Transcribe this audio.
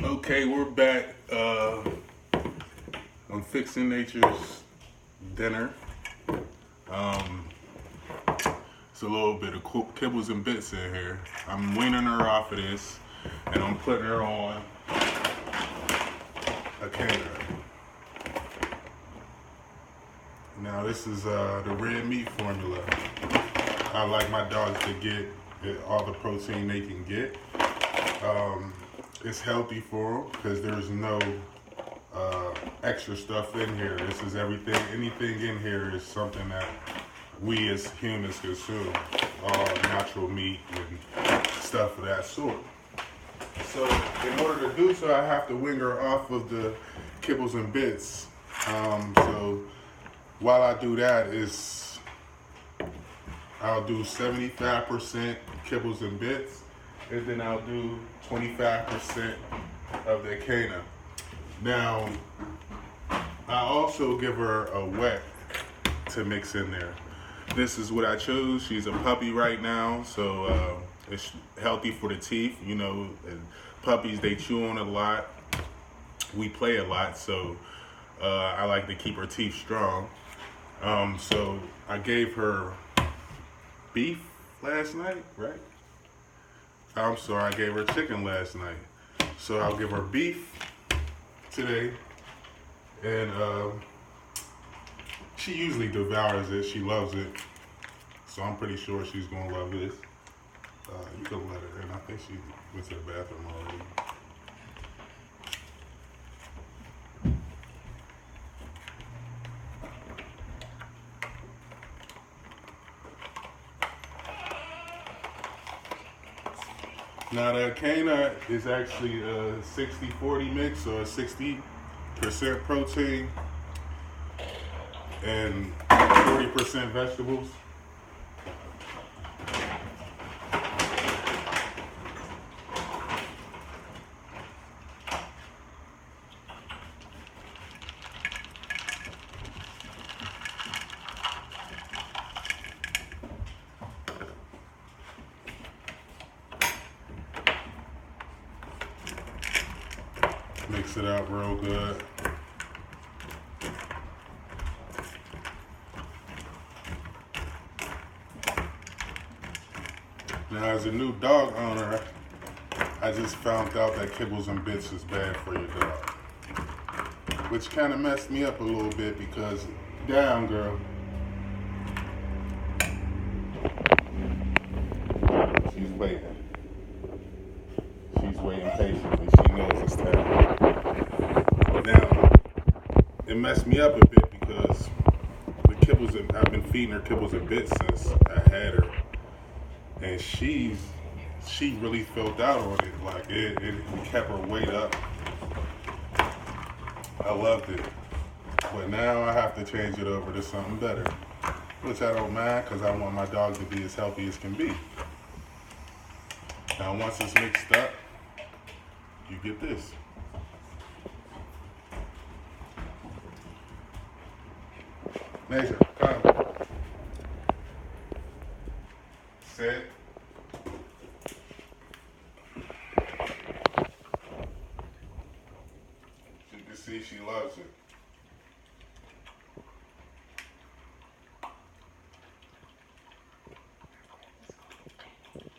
Okay, we're back. I'm fixing Nature's dinner. It's a little bit of kibbles and bits in here. I'm weaning her off of this, and I'm putting her on acana. Now this is the red meat formula. I like my dogs to get all the protein they can get. It's healthy for them because there's no extra stuff in here. This is everything. Anything in here is something that we as humans consume. All natural meat and stuff of that sort. So in order to do so, I have to wing her off of the kibbles and bits. So while I do that, I'll do 75% kibbles and bits, and then I'll do 25% of the acana. Now, I also give her a wet to mix in there. This is what I chose. She's a puppy right now, so it's healthy for the teeth. You know, puppies, they chew on a lot. We play a lot, so I like to keep her teeth strong. So I gave her beef last night, right? I'm sorry, I gave her chicken last night. So I'll give her beef today. And she usually devours it. She loves it. So I'm pretty sure she's gonna love this. You can let her in. I think she went to the bathroom already. Now the acana is actually a 60-40 mix, or a 60% protein and 40% vegetables. Mix it out real good. Now, as a new dog owner, I just found out that kibbles and bits is bad for your dog, which kind of messed me up a little bit because, down girl. She's waiting. She's waiting patiently. She knows it's time. Now, it messed me up a bit because I've been feeding her kibbles and bits since I had her, and she really filled out on it. Like it kept her weight up. I loved it, but now I have to change it over to something better, which I don't mind because I want my dog to be as healthy as can be. Now, once it's mixed up, you get this. Nature, come. Sit. You can see she loves it.